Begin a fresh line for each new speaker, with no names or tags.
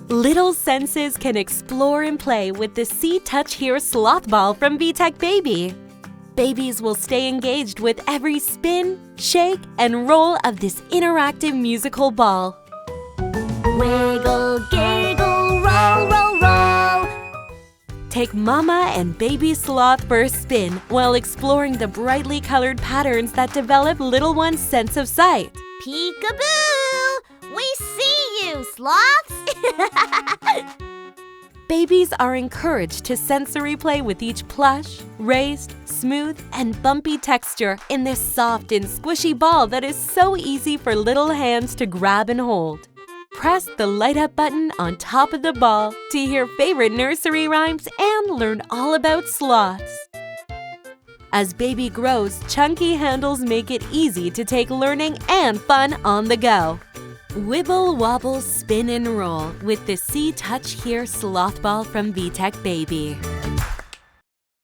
Little senses can explore and play with the See, Touch, Hear Sloth Ball from VTech Baby. Babies will stay engaged with every spin, shake, and roll of this interactive musical ball. Wiggle, giggle, roll, roll, roll. Take Mama and Baby Sloth for a spin while exploring the brightly colored patterns that develop little one's sense of sight.
Peekaboo! We see you, sloths!
Babies are encouraged to sensory play with each plush, raised, smooth, and bumpy texture in this soft and squishy ball that is so easy for little hands to grab and hold. Press the light up button on top of the ball to hear favorite nursery rhymes and learn all about sloths. As baby grows, chunky handles make it easy to take learning and fun on the go. Wibble, wobble, spin, and roll with the See, Touch, Hear Sloth Ball from VTech Baby.